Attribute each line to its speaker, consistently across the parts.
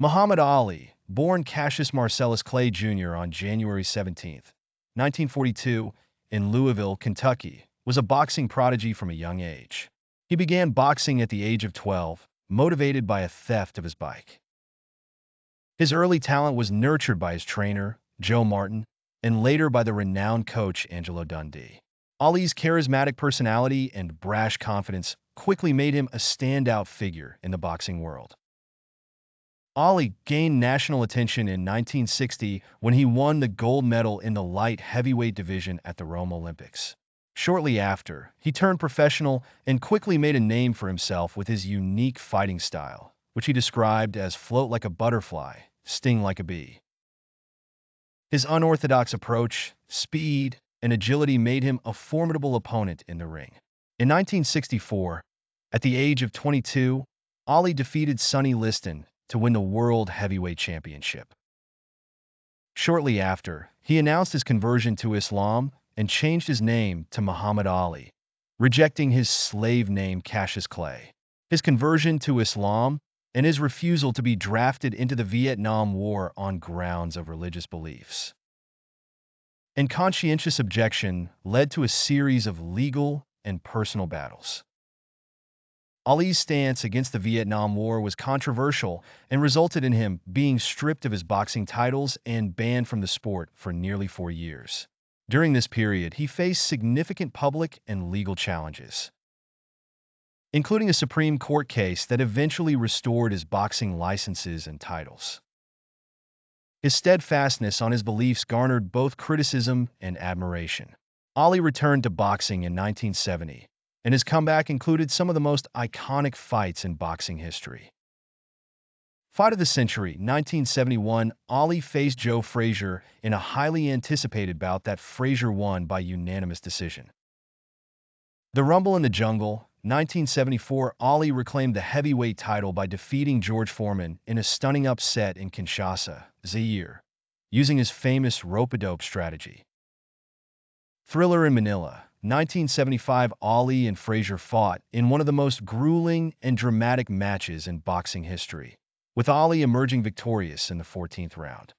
Speaker 1: Muhammad Ali, born Cassius Marcellus Clay Jr. on January 17, 1942, in Louisville, Kentucky, was a boxing prodigy from a young age. He began boxing at the age of 12, motivated by a theft of his bike. His early talent was nurtured by his trainer, Joe Martin, and later by the renowned coach Angelo Dundee. Ali's charismatic personality and brash confidence quickly made him a standout figure in the boxing world. Ali gained national attention in 1960 when he won the gold medal in the light heavyweight division at the Rome Olympics. Shortly after, he turned professional and quickly made a name for himself with his unique fighting style, which he described as float like a butterfly, sting like a bee. His unorthodox approach, speed, and agility made him a formidable opponent in the ring. In 1964, at the age of 22, Ali defeated Sonny Liston to win the World Heavyweight Championship. Shortly after, he announced his conversion to Islam and changed his name to Muhammad Ali, rejecting his slave name Cassius Clay. His conversion to Islam and his refusal to be drafted into the Vietnam War on grounds of religious beliefs and conscientious objection led to a series of legal and personal battles. Ali's stance against the Vietnam War was controversial and resulted in him being stripped of his boxing titles and banned from the sport for nearly 4 years. During this period, he faced significant public and legal challenges, including a Supreme Court case that eventually restored his boxing licenses and titles. His steadfastness on his beliefs garnered both criticism and admiration. Ali returned to boxing in 1970, and his comeback included some of the most iconic fights in boxing history. Fight of the Century, 1971, Ali faced Joe Frazier in a highly anticipated bout that Frazier won by unanimous decision. The Rumble in the Jungle, 1974, Ali reclaimed the heavyweight title by defeating George Foreman in a stunning upset in Kinshasa, Zaire, using his famous rope-a-dope strategy. Thriller in Manila, 1975, Ali and Frazier fought in one of the most grueling and dramatic matches in boxing history, with Ali emerging victorious in the 14th round.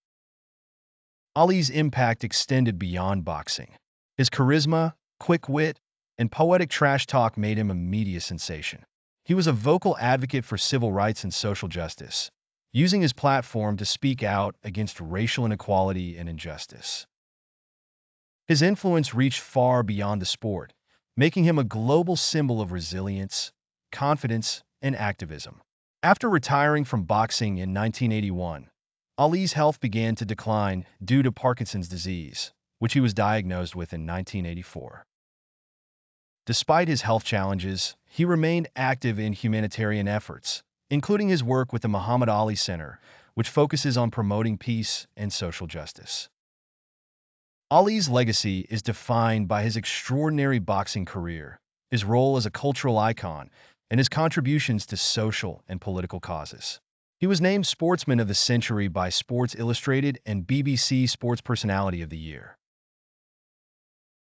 Speaker 1: Ali's impact extended beyond boxing. His charisma, quick wit, and poetic trash talk made him a media sensation. He was a vocal advocate for civil rights and social justice, using his platform to speak out against racial inequality and injustice. His influence reached far beyond the sport, making him a global symbol of resilience, confidence, and activism. After retiring from boxing in 1981, Ali's health began to decline due to Parkinson's disease, which he was diagnosed with in 1984. Despite his health challenges, he remained active in humanitarian efforts, including his work with the Muhammad Ali Center, which focuses on promoting peace and social justice. Ali's legacy is defined by his extraordinary boxing career, his role as a cultural icon, and his contributions to social and political causes. He was named Sportsman of the Century by Sports Illustrated and BBC Sports Personality of the Year.